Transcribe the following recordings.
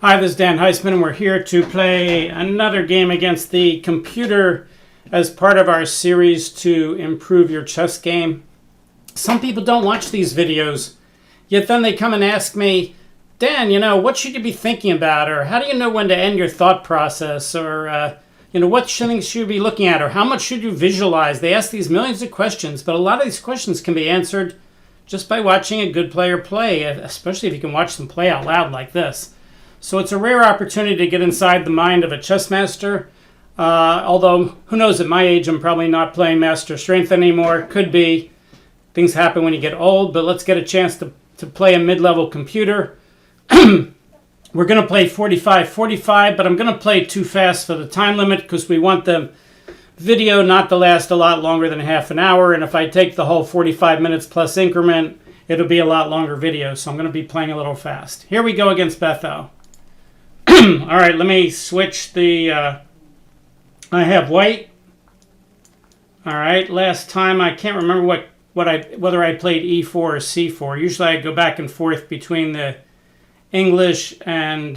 Hi, this is Dan Heisman, and we're here to play another game against the computer as part of our series to improve your chess game. Some people don't watch these videos, yet then they come and ask me, Dan, what should you be thinking about? Or how do you know when to end your thought process? Or, what things should you be looking at? Or how much should you visualize? They ask these millions of questions, but a lot of these questions can be answered just by watching a good player play, especially if you can watch them play out loud like this. So it's a rare opportunity to get inside the mind of a chess master. Although, who knows, at my age, I'm probably not playing Master Strength anymore. Could be. Things happen when you get old, but let's get a chance to play a mid-level computer. We're going to play 45-45, but I'm going to play too fast for the time limit because we want the video not to last a lot longer than half an hour. And if I take the whole 45 minutes plus increment, it'll be a lot longer video. So I'm going to be playing a little fast. Here we go against Betho. All right, let me switch the, I have white. All right, last time, I can't remember whether I played E4 or C4. Usually I go back and forth between the English and,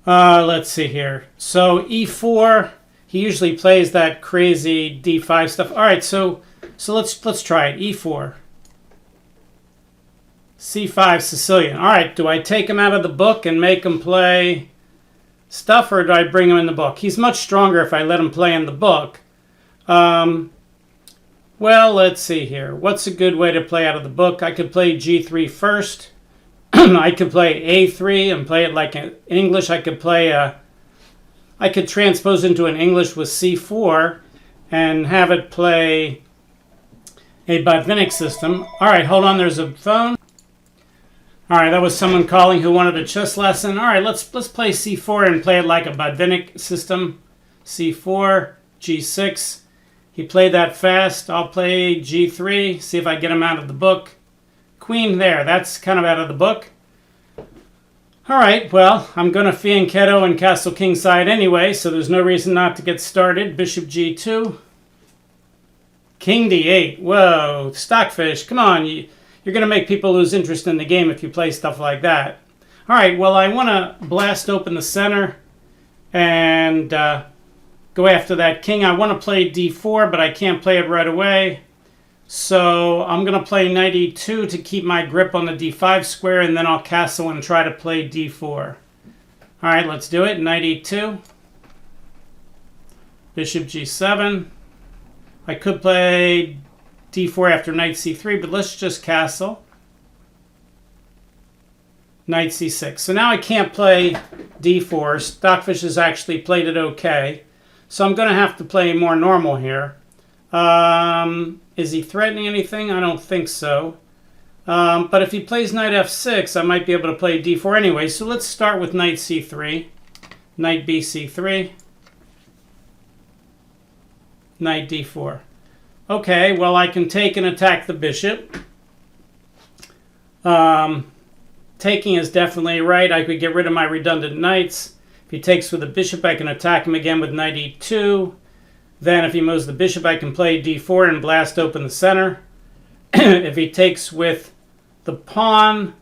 let's see here. So E4, he usually plays that crazy D5 stuff. All right, so let's try it. E4. C5 Sicilian. All right, do I take him out of the book and make him play stuff, or do I bring him in the book? He's much stronger if I let him play in the book. Well, let's see here. What's a good way to play out of the book? I could play G3 first. I could play A3 and play it like in English. I could transpose into an English with C4 and have it play a Botvinnik system. All right, hold on. There's a phone. All right, that was someone calling who wanted a chess lesson. All right, let's play C4 and play it like a Botvinnik system. C4, G6. He played that fast. I'll play G3, see if I get him out of the book. Queen there, that's kind of out of the book. All right, well, I'm going to fianchetto and castle kingside anyway, so there's no reason not to get started. Bishop G2. King D8. Whoa, stockfish, come on. You're going to make people lose interest in the game if you play stuff like that. All right, well, I want to blast open the center and go after that king. I want to play D4, but I can't play it right away. So I'm going to play knight E2 to keep my grip on the D5 square, and then I'll castle and try to play D4. All right, let's do it. Knight E2. Bishop G7. I could play D4 after knight C3, but let's just castle. Knight C6. So now I can't play D4. Stockfish has actually played it okay. So I'm going to have to play more normal here. Is he threatening anything? I don't think so. But if he plays knight F6, I might be able to play D4 anyway. So let's start with knight C3. Knight BC3. Knight D4. Okay, well, I can take and attack the bishop. Taking is definitely right. I could get rid of my redundant knights. If he takes with the bishop, I can attack him again with knight E2. Then if he moves the bishop, I can play D4 and blast open the center. If he takes with the pawn,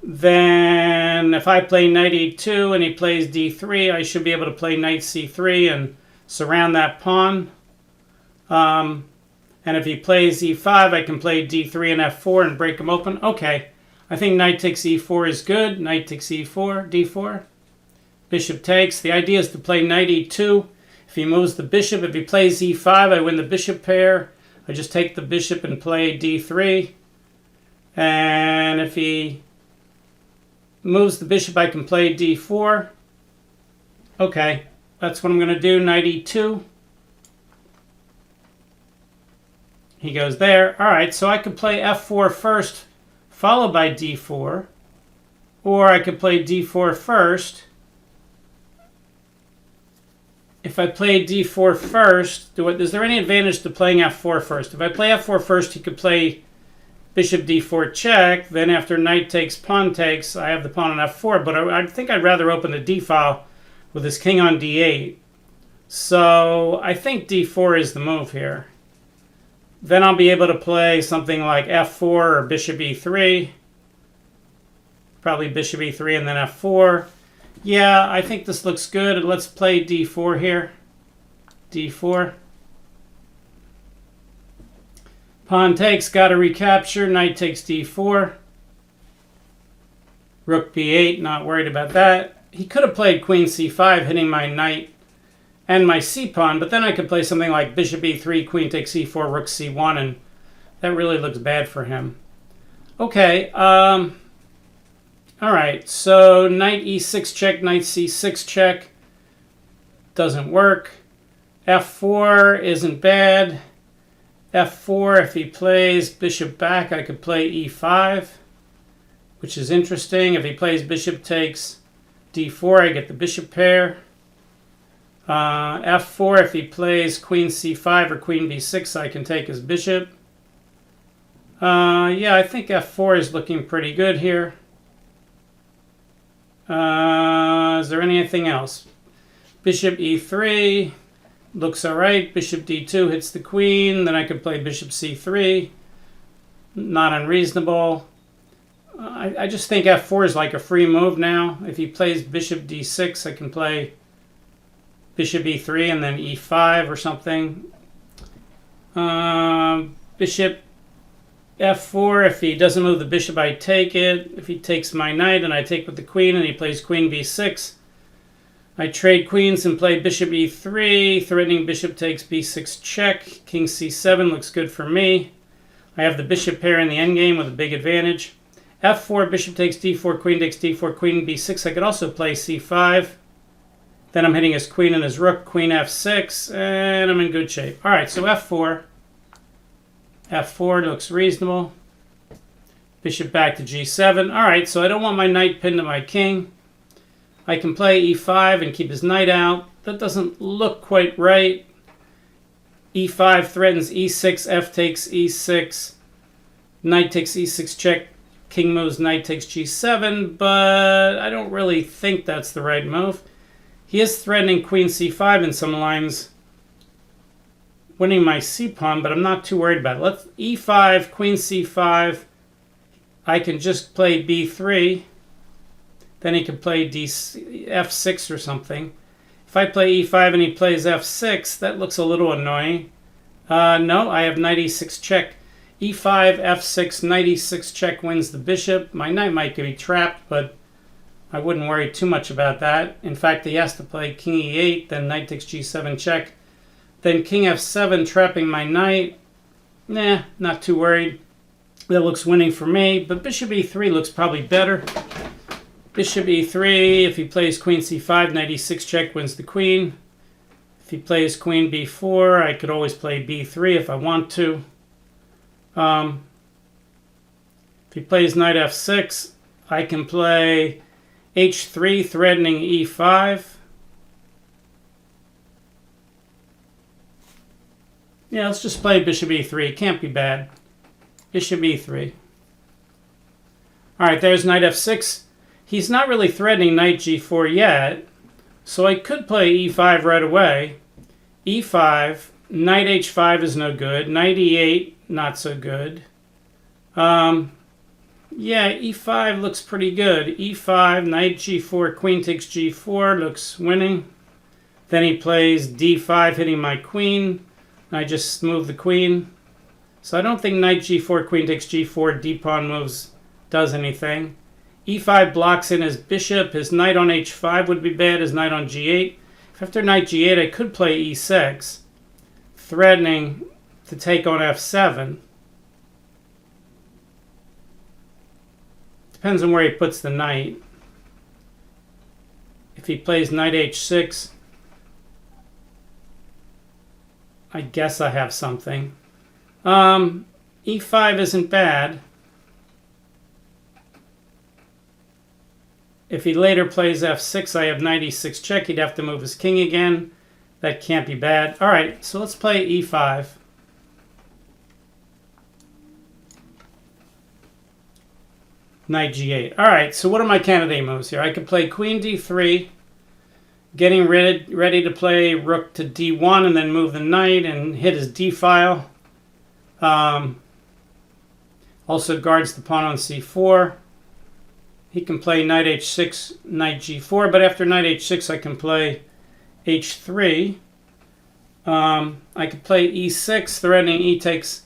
then if I play knight E2 and he plays D3, I should be able to play knight C3 and surround that pawn. And if he plays E5, I can play D3 and F4 and break him open. Okay, I think knight takes E4 is good. Knight takes E4, D4. Bishop takes. The idea is to play knight E2. If he moves the bishop, if he plays E5, I win the bishop pair. I just take the bishop and play D3. And if he moves the bishop, I can play D4. Okay, that's what I'm going to do. Knight E2. He goes there. All right, so I could play F4 first, followed by D4. Or I could play D4 first. If I play D4 first, is there any advantage to playing F4 first? If I play F4 first, he could play Bishop D4 check. Then after knight takes, pawn takes, I have the pawn on F4. But I think I'd rather open the D file with his king on D8. So I think D4 is the move here. Then I'll be able to play something like F4 or Bishop E3. Probably bishop e3 and then f4. Yeah, I think this looks good. Let's play d4 here. d4. Pawn takes, got to recapture. Knight takes d4. Rook b8, not worried about that. He could have played queen c5, hitting my knight and my c-pawn, but then I could play something like bishop e3, queen takes e4, rook c1, and that really looks bad for him. Okay, all right, so knight e6 check, knight c6 check. Doesn't work. f4 isn't bad. f4, if he plays bishop back, I could play e5, which is interesting. If he plays bishop takes d4, I get the bishop pair. f4, if he plays queen c5 or queen b6, I can take his bishop. Yeah, I think f4 is looking pretty good here. Is there anything else? Bishop e3 looks all right. Bishop d2 hits the queen. Then I could play bishop c3. Not unreasonable. I just think f4 is like a free move now. If he plays bishop d6, I can play bishop e3 and then e5 or something. Bishop f4, if he doesn't move the bishop, I take it. If he takes my knight and I take with the queen and he plays queen b6, I trade queens and play bishop e3, threatening bishop takes b6 check. King c7 looks good for me. I have the bishop pair in the endgame with a big advantage. f4, bishop takes d4, queen takes d4, queen b6. I could also play c5. Then I'm hitting his queen and his rook, queen f6, and I'm in good shape. All right, so f4. f4 looks reasonable. Bishop back to g7. All right, so I don't want my knight pinned to my king. I can play e5 and keep his knight out. That doesn't look quite right. e5 threatens e6, f takes e6. Knight takes e6 check. King moves, knight takes g7, but I don't really think that's the right move. He is threatening queen c5 in some lines, winning my c-pawn, but I'm not too worried about it. Let's e5, queen c5. I can just play b3. Then he can play f6 or something. If I play e5 and he plays f6, that looks a little annoying. No, I have knight e6 check. e5, f6, knight e6 check wins the bishop. My knight might be trapped, but I wouldn't worry too much about that. In fact, he has to play king e8, then knight takes g7 check. Then king f7, trapping my knight. Nah, not too worried. That looks winning for me, but bishop e3 looks probably better. Bishop e3, if he plays queen c5, knight e6 check wins the queen. If he plays queen b4, I could always play b3 if I want to. If he plays knight f6, I can play h3, threatening e5. Yeah, let's just play bishop e3. It can't be bad. Bishop e3. All right, there's knight f6. He's not really threatening knight g4 yet, so I could play e5 right away. e5, knight h5 is no good. Knight e8, not so good. Yeah, e5 looks pretty good. e5, knight g4, queen takes g4, looks winning. Then he plays d5, hitting my queen. I just move the queen. So I don't think knight g4, queen takes g4, d-pawn moves does anything. e5 blocks in his bishop. His knight on h5 would be bad. His knight on g8. If after knight g8, I could play e6, threatening to take on f7. Depends on where he puts the knight. If he plays knight h6, I guess I have something. e5 isn't bad. If he later plays f6, I have knight e6 check. He'd have to move his king again. That can't be bad. All right, so let's play e5. Knight g8. All right, so what are my candidate moves here? I could play queen d3, getting ready to play rook to d1 and then move the knight and hit his d-file. Also guards the pawn on c4. He can play knight h6, knight g4, but after knight h6 I can play h3. I could play e6, threatening e takes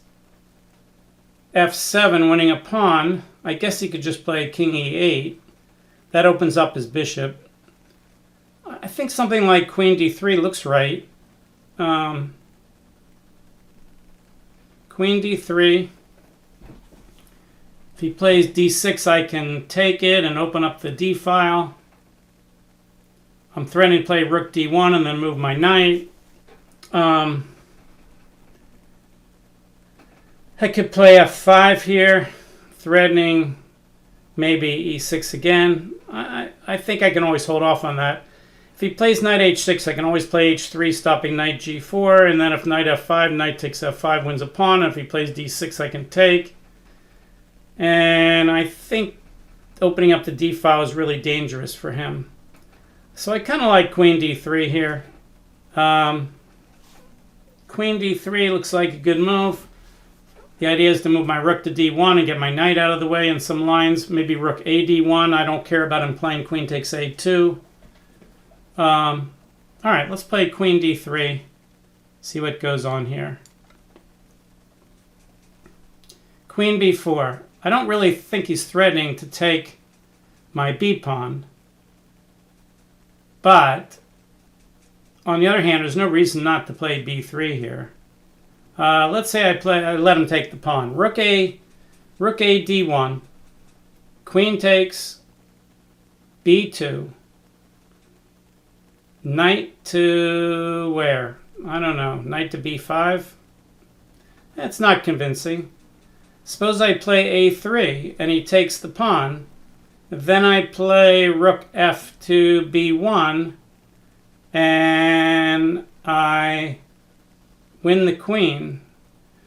f7, winning a pawn. I guess he could just play king e8. That opens up his bishop. I think something like queen d3 looks right. Queen d3. If he plays d6, I can take it and open up the d file. I'm threatening to play rook d1 and then move my knight. I could play f5 here, threatening maybe e6 again. I think I can always hold off on that. If he plays knight h6, I can always play h3, stopping knight g4, and then if knight f5, knight takes f5, wins a pawn. And if he plays d6, I can take. And I think opening up the d file is really dangerous for him. So I kind of like queen d3 here. Queen d3 looks like a good move. The idea is to move my rook to d1 and get my knight out of the way in some lines. Maybe rook a d1. I don't care about him playing queen takes a2. All right, let's play queen d3. See what goes on here. Queen b4. I don't really think he's threatening to take my b pawn. But on the other hand, there's no reason not to play b3 here. Let's say I let him take the pawn. Rook a d1. Queen takes b2. Knight to where? I don't know. Knight to b5? That's not convincing. Suppose I play a3 and he takes the pawn. Then I play rook f to b1 and I win the queen.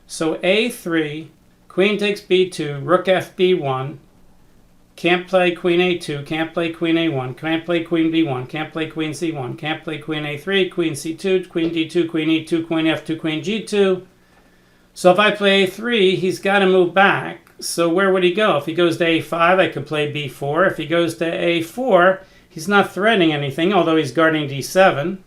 So a3, queen takes b2, rook f b1. Can't play queen a2, can't play queen a1, can't play queen b1, can't play queen c1, can't play queen a3, queen c2, queen d2, queen e2, queen f2, queen g2. So if I play a3, he's got to move back. So where would he go? If he goes to a5, I could play b4. If he goes to a4, he's not threatening anything, although he's guarding d7.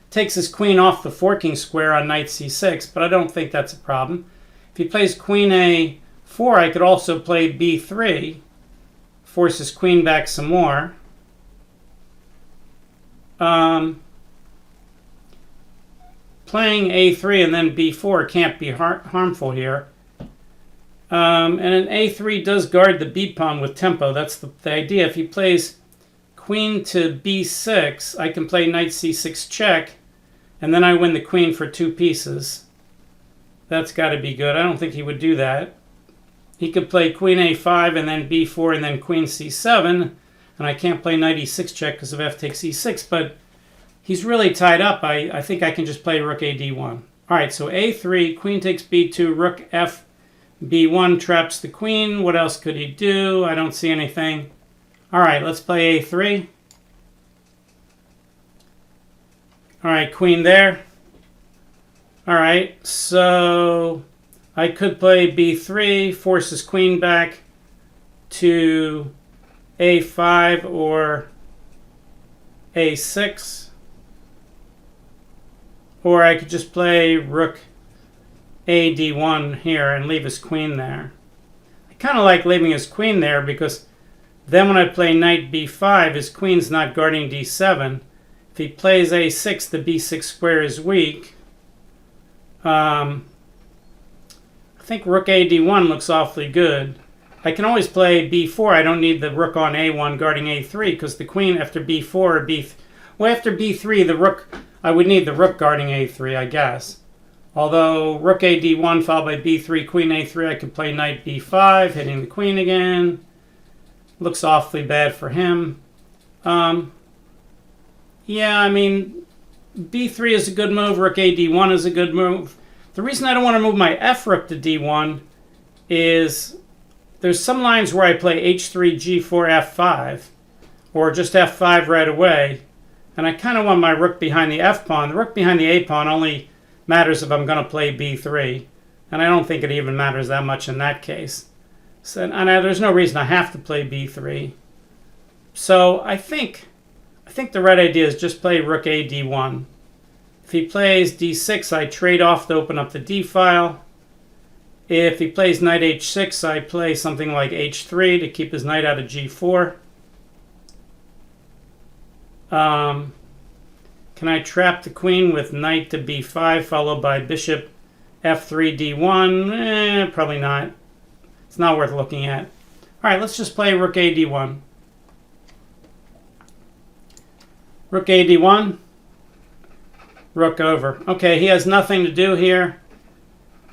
Takes his queen off the forking square on knight c6, but I don't think that's a problem. If he plays queen a4, I could also play b3. Force his queen back some more. Playing a3 and then b4 can't be harmful here. And an a3 does guard the b pawn with tempo. That's the idea. If he plays queen to b6, I can play knight c6 check, and then I win the queen for 2 pieces. That's got to be good. I don't think he would do that. He could play queen a5 and then b4 and then queen c7, and I can't play knight e6 check because of f takes e6, but he's really tied up. I think I can just play rook a d1. All right, so a3, queen takes b2, rook f b1 traps the queen. What else could he do? I don't see anything. All right, let's play a3. All right, queen there. All right, so I could play b3, force his queen back to a5 or a6. Or I could just play rook a d1 here and leave his queen there. I kind of like leaving his queen there because then when I play knight b5, his queen's not guarding d7. If he plays a6, the b6 square is weak. I think rook a d1 looks awfully good. I can always play b4. I don't need the rook on a1 guarding a3 because the queen after b4 or after b3, the rook, I would need the rook guarding a3, I guess. Although rook a d1 followed by b3, queen a3, I could play knight b5, hitting the queen again. Looks awfully bad for him. Yeah, I mean, b3 is a good move. Rook a d1 is a good move. The reason I don't want to move my f rook to d1 is there's some lines where I play h3, g4, f5, or just f5 right away. And I kind of want my rook behind the f pawn. The rook behind the a pawn only matters if I'm going to play b3. And I don't think it even matters that much in that case. So, and there's no reason I have to play b3. So I think the right idea is just play rook a d1. If he plays d6, I trade off to open up the d file. If he plays knight h6, I play something like h3 to keep his knight out of g4. Can I trap the queen with knight to b5 followed by bishop f3 d1? Probably not. It's not worth looking at. All right, let's just play rook a d1. Rook a d1. Rook over. Okay, he has nothing to do here.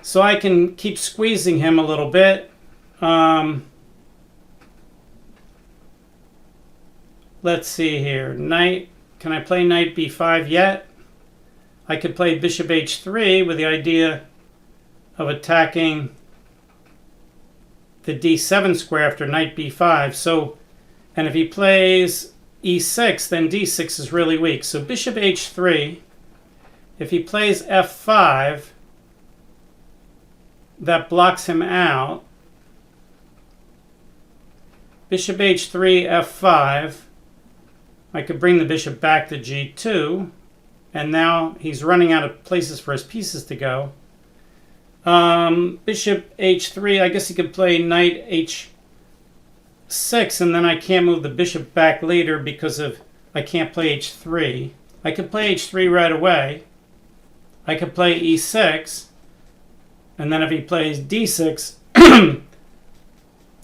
So I can keep squeezing him a little bit. Let's see here. Knight. Can I play knight b5 yet? I could play bishop h3 with the idea of attacking the d7 square after knight b5. So, and if he plays e6, then d6 is really weak. So bishop h3. If he plays f5, that blocks him out. Bishop h3, f5. I could bring the bishop back to g2, and now he's running out of places for his pieces to go. Bishop h3, I guess he could play knight h6, and then I can't move the bishop back later because of I can't play h3. I could play h3 right away. I could play e6, and then if he plays d6,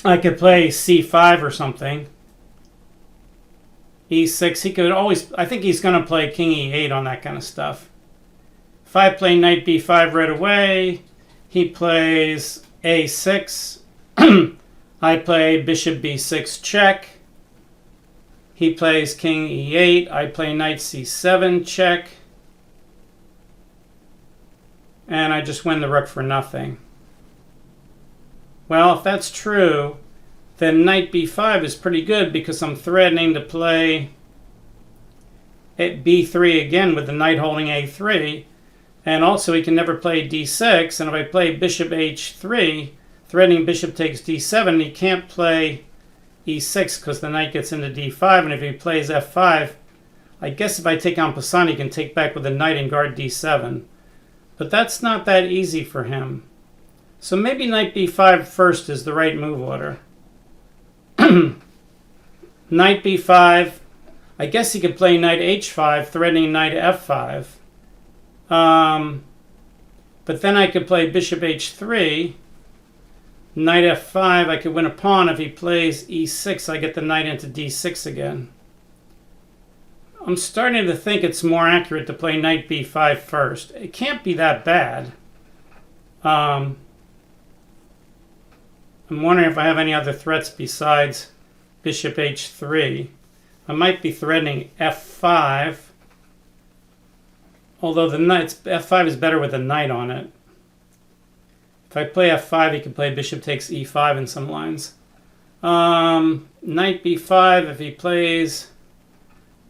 I could play c5 or something. e6, he could always, I think he's going to play king e8 on that kind of stuff. If I play knight b5 right away, he plays a6. I play bishop b6 check. He plays king e8. I play knight c7 check. And I just win the rook for nothing. Well, if that's true, then knight b5 is pretty good because I'm threatening to play at b3 again with the knight holding a3. And also he can never play d6. And if I play bishop h3, threatening bishop takes d7, he can't play e6 because the knight gets into d5. And if he plays f5, I guess if I take on Positional, he can take back with the knight and guard d7. But that's not that easy for him. So maybe knight b5 first is the right move order. Knight b5. I guess he could play knight h5, threatening knight f5. But then I could play bishop h3. Knight f5. I could win a pawn. If he plays e6, I get the knight into d6 again. I'm starting to think it's more accurate to play knight b5 first. It can't be that bad. I'm wondering if I have any other threats besides bishop h3. I might be threatening f5. Although the knight, f5 is better with a knight on it. If I play f5, he can play bishop takes e5 in some lines. Knight b5,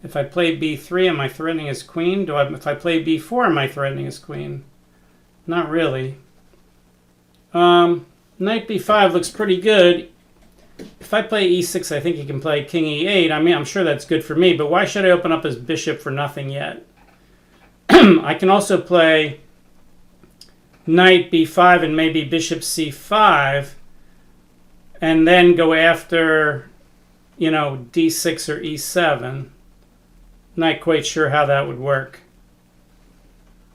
if I play b3, am I threatening his queen? If I play b4, am I threatening his queen? Not really. Knight b5 looks pretty good. If I play e6, I think he can play king e8. I mean, I'm sure that's good for me, but why should I open up his bishop for nothing yet? I can also play knight b5 and maybe bishop c5, and then go after, d6 or e7. Not quite sure how that would work.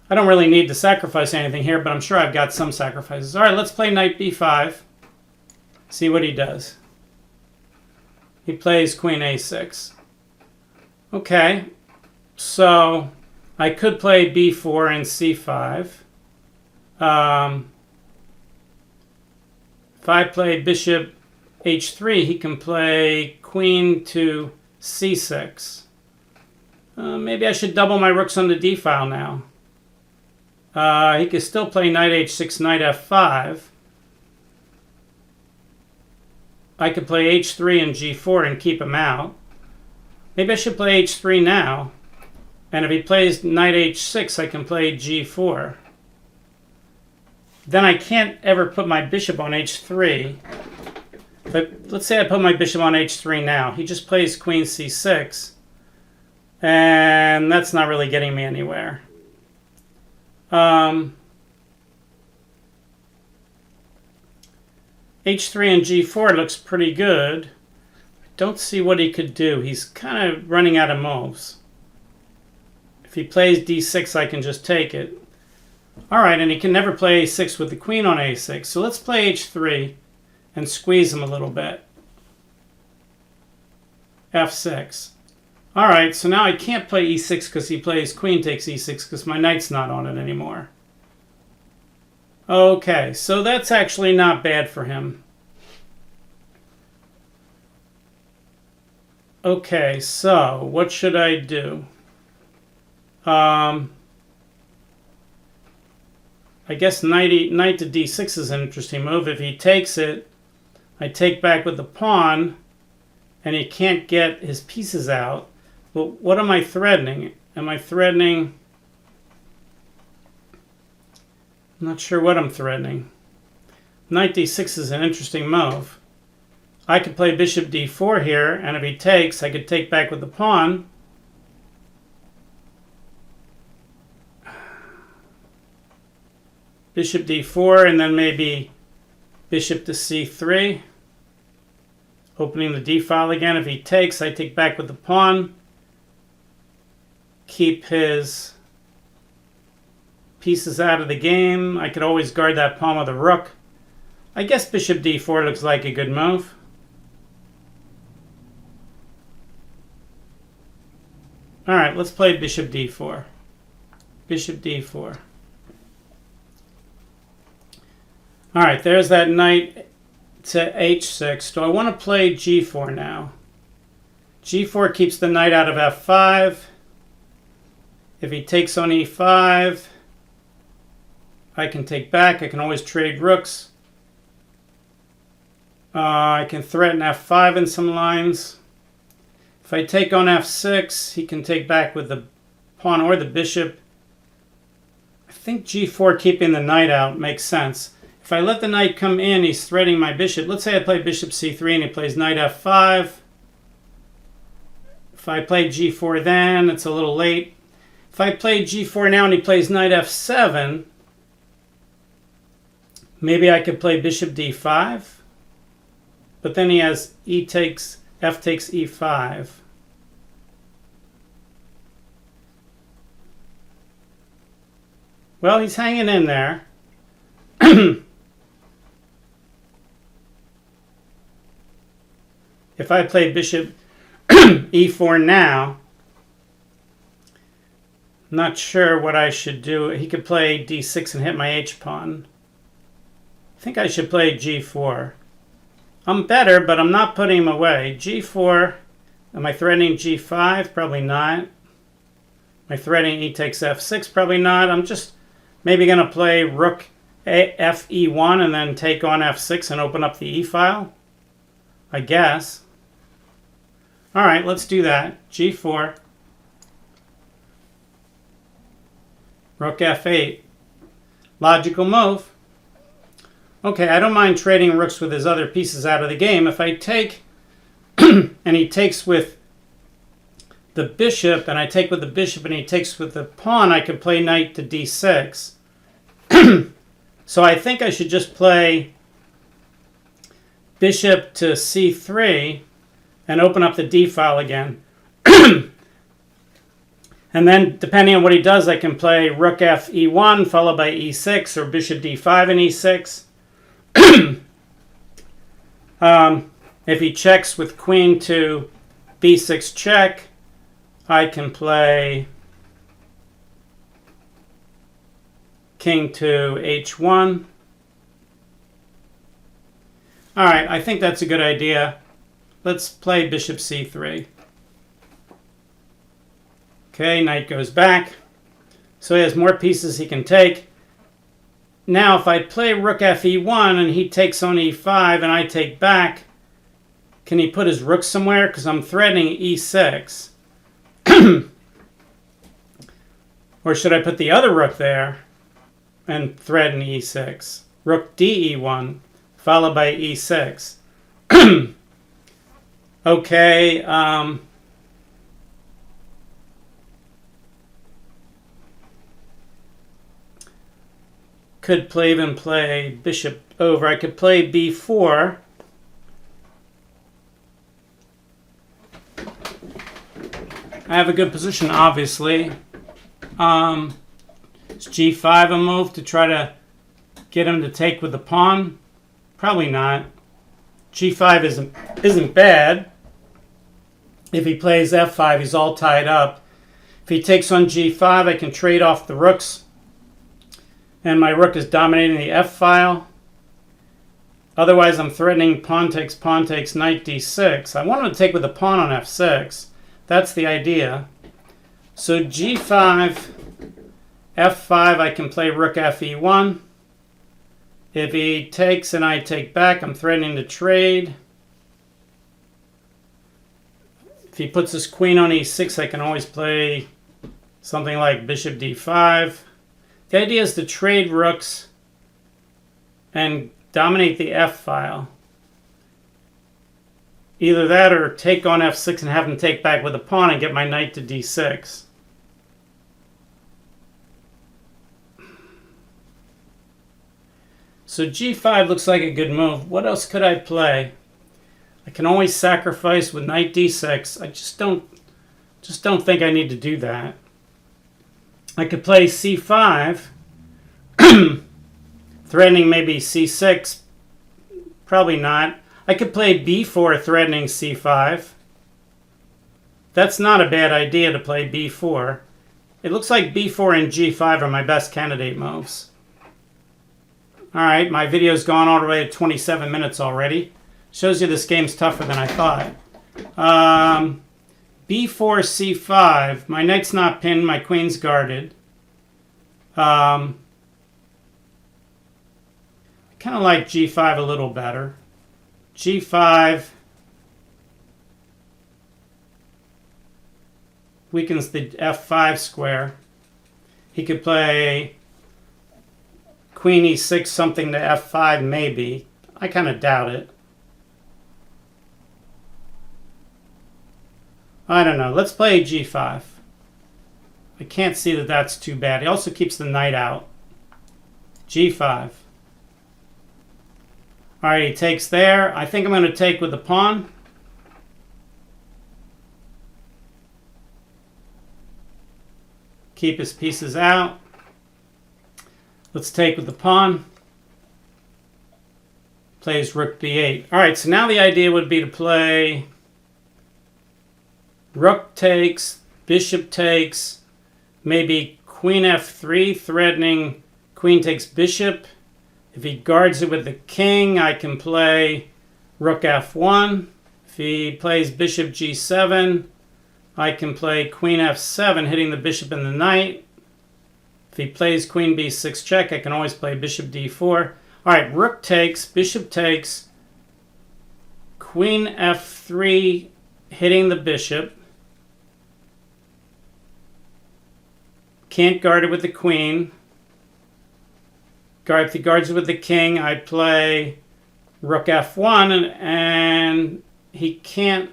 I don't really need to sacrifice anything here, but I'm sure I've got some sacrifices. All right, let's play knight b5. See what he does. He plays queen a6. Okay, so I could play b4 and c5. If I play bishop h3, he can play queen to c6. Maybe I should double my rooks on the d file now. He could still play knight h6, knight f5. I could play h3 and g4 and keep him out. Maybe I should play h3 now. And if he plays knight h6, I can play g4. Then I can't ever put my bishop on h3 But let's say I put my bishop on h3 now. He just plays queen c6. And that's not really getting me anywhere. H3 and g4 looks pretty good. I don't see what he could do. He's kind of running out of moves. If he plays d6, I can just take it. All right, and he can never play a6 with the queen on a6. So let's play h3 and squeeze him a little bit. f6. All right, so now I can't play e6 because he plays queen takes e6 because my knight's not on it anymore. Okay, so that's actually not bad for him. Okay, so what should I do? I guess knight to d6 is an interesting move. If he takes it, I take back with the pawn, and he can't get his pieces out. But what am I threatening? Am I threatening? I'm not sure what I'm threatening. Knight d6 is an interesting move. I could play bishop d4 here, and if he takes, I could take back with the pawn. Bishop d4, and then maybe bishop to c3. Opening the d file again. If he takes, I take back with the pawn. Keep his pieces out of the game. I could always guard that pawn with a rook. I guess bishop d4 looks like a good move. All right, let's play bishop d4. Bishop d4. All right, there's that knight to h6. Do I want to play g4 now? g4 keeps the knight out of f5. If he takes on e5, I can take back. I can always trade rooks. I can threaten f5 in some lines. If I take on f6, he can take back with the pawn or the bishop. I think g4 keeping the knight out makes sense. If I let the knight come in, he's threatening my bishop. Let's say I play bishop c3 and he plays knight f5. If I play g4 then, it's a little late. If I play g4 now and he plays knight f7, maybe I could play bishop d5. But then he has f takes e5. Well, he's hanging in there. If I play bishop e4 now, I'm not sure what I should do. He could play d6 and hit my h-pawn. I think I should play g4. I'm better, but I'm not putting him away. g4, am I threatening g5? Probably not. Am I threatening e takes f6? Probably not. I'm just maybe going to play rook fe1 and then take on f6 and open up the e file, I guess. All right, let's do that. g4. Rook f8. Logical move. Okay, I don't mind trading rooks with his other pieces out of the game. If I take and he takes with the bishop and I take with the bishop and he takes with the pawn, I can play knight to d6. So I think I should just play bishop to c3 and open up the d file again. And then, depending on what he does, I can play rook fe1 followed by e6 or bishop d5 and e6. If he checks with queen to b6 check, I can play king to h1. All right, I think that's a good idea. Let's play bishop c3. Okay, knight goes back. So he has more pieces he can take. Now, if I play rook fe1 and he takes on e5 and I take back, can he put his rook somewhere? Because I'm threatening e6. Or should I put the other rook there and threaten e6? Rook de1 followed by e6. Okay. Could even play bishop over. I could play b4. I have a good position, obviously. Is g5 a move to try to get him to take with the pawn? Probably not. g5 isn't bad. If he plays f5, he's all tied up. If he takes on g5, I can trade off the rooks. And my rook is dominating the f file. Otherwise, I'm threatening pawn takes, knight d6. I want him to take with the pawn on f6. That's the idea. So g5, f5, I can play rook fe1. If he takes and I take back, I'm threatening to trade. If he puts his queen on e6, I can always play something like bishop d5. The idea is to trade rooks and dominate the f file. Either that or take on f6 and have him take back with a pawn and get my knight to d6. So g5 looks like a good move. What else could I play? I can always sacrifice with knight d6. I just don't think I need to do that. I could play c5, threatening maybe c6. Probably not. I could play b4, threatening c5. That's not a bad idea to play b4. It looks like b4 and g5 are my best candidate moves. Alright, my video's gone all the way to 27 minutes already. Shows you this game's tougher than I thought. b4, c5. My knight's not pinned, my queen's guarded. I kind of like g5 a little better. g5 weakens the f5 square. He could play queen e6, something to f5 maybe. I kind of doubt it. I don't know. Let's play g5. I can't see that that's too bad. He also keeps the knight out. g5. All right, he takes there. I think I'm going to take with the pawn. Keep his pieces out. Let's take with the pawn. Plays rook b8. All right, so now the idea would be to play rook takes, bishop takes, maybe queen f3, threatening queen takes bishop. If he guards it with the king, I can play rook f1. If he plays bishop g7, I can play queen f7, hitting the bishop and the knight. If he plays queen b6 check, I can always play bishop d4. All right, rook takes, bishop takes, queen f3, hitting the bishop. Can't guard it with the queen. If he guards it with the king, I play rook f1, and he can't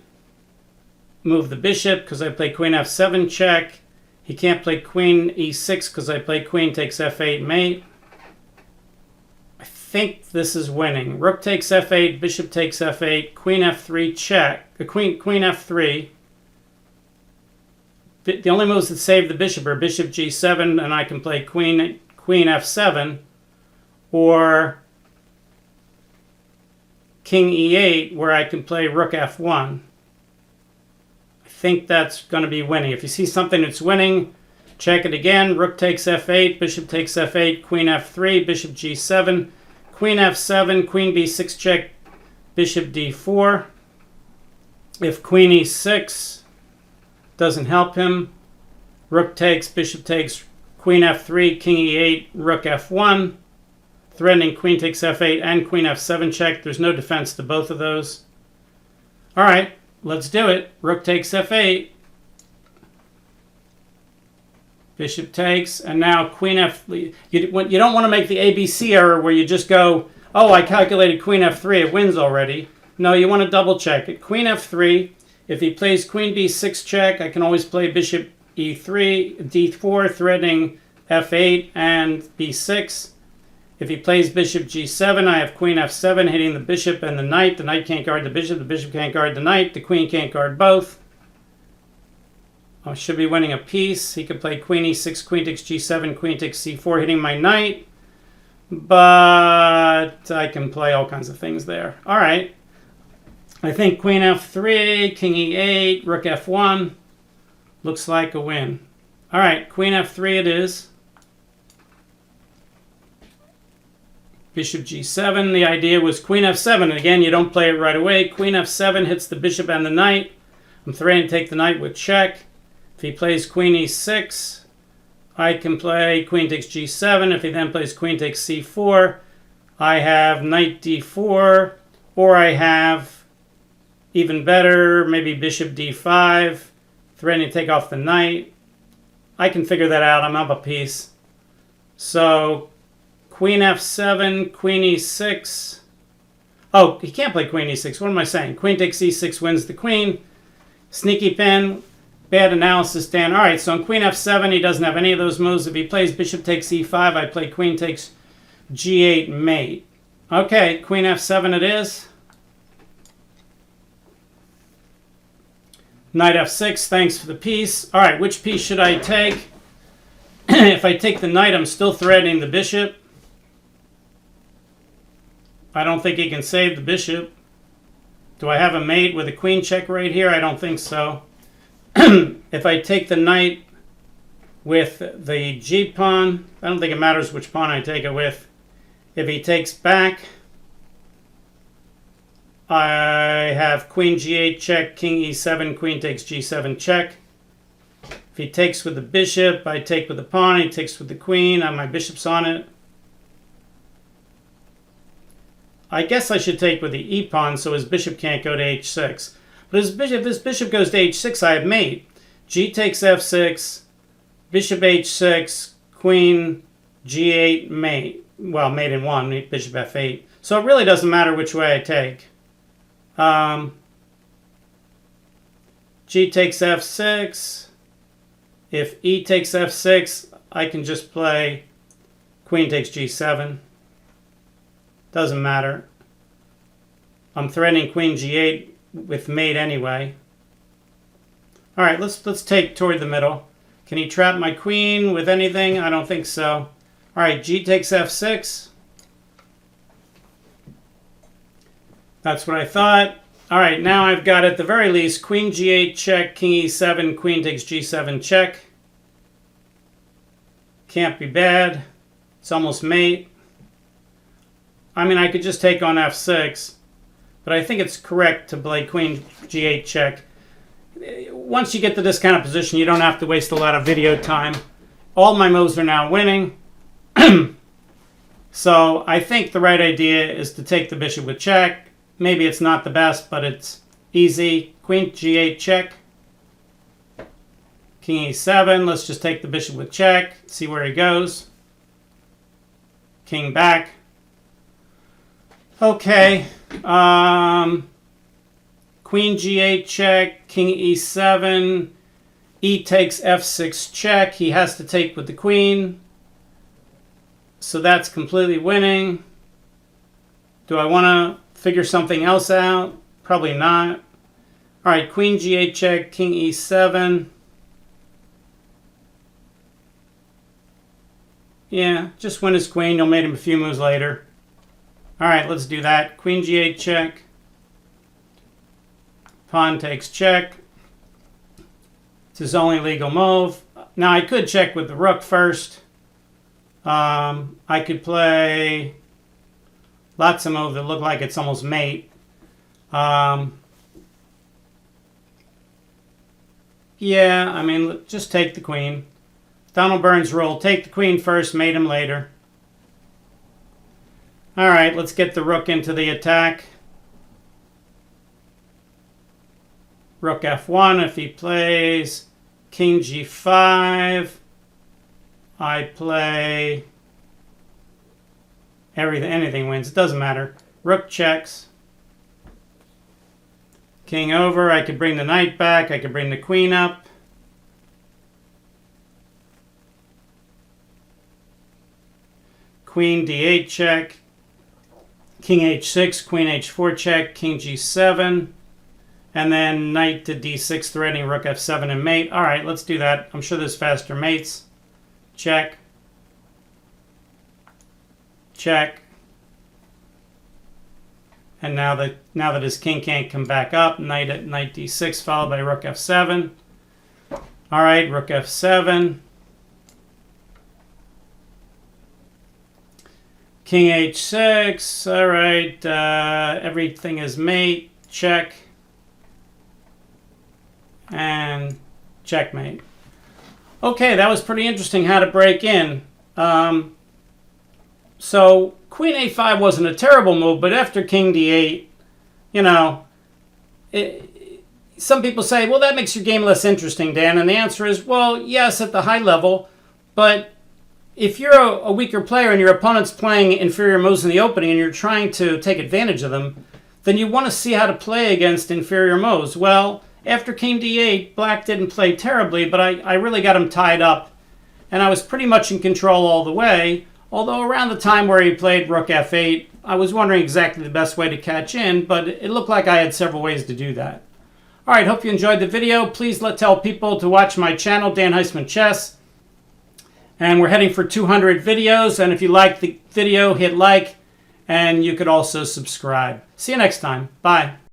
move the bishop because I play queen f7 check. He can't play queen e6 because I play queen takes f8 mate. I think this is winning. Rook takes f8, bishop takes f8, queen f3 check. Queen f3. The only moves that save the bishop are bishop g7, and I can play queen f7, or king e8, where I can play rook f1. I think that's going to be winning. If you see something that's winning, check it again. Rook takes f8, bishop takes f8, queen f3, bishop g7, queen f7, queen b6 check, bishop d4. If queen e6 doesn't help him, rook takes, bishop takes, queen f3, king e8, rook f1, threatening queen takes f8 and queen f7 check. There's no defense to both of those. All right, let's do it. Rook takes f8. Bishop takes, and now queen f... You don't want to make the ABC error where you just go, oh, I calculated queen f3, it wins already. No, you want to double check it. Queen f3. If he plays queen b6 check, I can always play bishop e3, d4, threatening f8 and b6. If he plays bishop g7, I have queen f7 hitting the bishop and the knight. The knight can't guard the bishop can't guard the knight, the queen can't guard both. I should be winning a piece. He could play queen e6, queen takes g7, queen takes c4, hitting my knight. But I can play all kinds of things there. All right. I think queen f3, king e8, rook f1. Looks like a win. All right, queen f3 it is. Bishop g7. The idea was queen f7. And again, you don't play it right away. Queen f7 hits the bishop and the knight. I'm threatening to take the knight with check. If he plays queen e6, I can play queen takes g7. If he then plays queen takes c4, I have knight d4, or I have, even better, maybe bishop d5, threatening to take off the knight. I can figure that out. I'm up a piece. So queen f7, queen e6. Oh, he can't play queen e6. What am I saying? Queen takes e6 wins the queen. Sneaky pin. Bad analysis, Dan. All right, so on queen f7, he doesn't have any of those moves. If he plays bishop takes e5, I play queen takes g8 mate. Okay, queen f7 it is. Knight f6, thanks for the piece. All right, which piece should I take? If I take the knight, I'm still threatening the bishop. I don't think he can save the bishop. Do I have a mate with a queen check right here? I don't think so. If I take the knight with the g pawn, I don't think it matters which pawn I take it with. If he takes back, I have queen g8 check, king e7, queen takes g7 check. If he takes with the bishop, I take with the pawn. He takes with the queen. My bishop's on it. I guess I should take with the e pawn so his bishop can't go to h6. But if this bishop goes to h6, I have mate. G takes f6, bishop h6, queen g8, mate. Well, mate in one, bishop f8. So it really doesn't matter which way I take. G takes f6. If e takes f6, I can just play queen takes g7. Doesn't matter. I'm threatening queen g8 with mate anyway. All right, let's take toward the middle. Can he trap my queen with anything? I don't think so. All right, g takes f6. That's what I thought. All right, now I've got at the very least queen g8 check, king e7, queen takes g7 check. Can't be bad. It's almost mate. I mean, I could just take on f6, but I think it's correct to play queen g8 check. Once you get to this kind of position, you don't have to waste a lot of video time. All my moves are now winning. So I think the right idea is to take the bishop with check. Maybe it's not the best, but it's easy. Queen g8 check. King e7. Let's just take the bishop with check. See where he goes. King back. Okay. Queen g8 check. King e7. E takes f6 check. He has to take with the queen. So that's completely winning. Do I want to figure something else out? Probably not. All right, queen g8 check, king e7. Yeah, just win his queen. You'll mate him a few moves later. All right, let's do that. Queen g8 check. Pawn takes check. It's his only legal move. Now I could check with the rook first. I could play lots of moves that look like it's almost mate. Yeah, I mean, just take the queen. Donald Burns rule, take the queen first, mate him later. All right, let's get the rook into the attack. Rook f1, if he plays king g5, I play everything, anything wins. It doesn't matter. Rook checks. King over. I could bring the knight back. I could bring the queen up. Queen d8 check. King h6, queen h4 check, king g7. And then knight to d6 threatening rook f7 and mate. All right, let's do that. I'm sure there's faster mates. Check. Check. And now that his king can't come back up, knight at knight d6 followed by rook f7. All right, rook f7. King h6. All right, everything is mate. Check. And checkmate. Okay, that was pretty interesting how to break in. So queen a5 wasn't a terrible move, but after king d8, you know, some people say, well, that makes your game less interesting, Dan. And the answer is, well, yes, at the high level, but if you're a weaker player and your opponent's playing inferior moves in the opening and you're trying to take advantage of them, then you want to see how to play against inferior moves. Well, after king d8, black didn't play terribly, but I really got him tied up, and I was pretty much in control all the way. Although around the time where he played rook f8, I was wondering exactly the best way to catch in, but it looked like I had several ways to do that. All right, hope you enjoyed the video. Please tell people to watch my channel, Dan Heisman Chess. And we're heading for 200 videos, and if you like the video, hit like, and you could also subscribe. See you next time. Bye.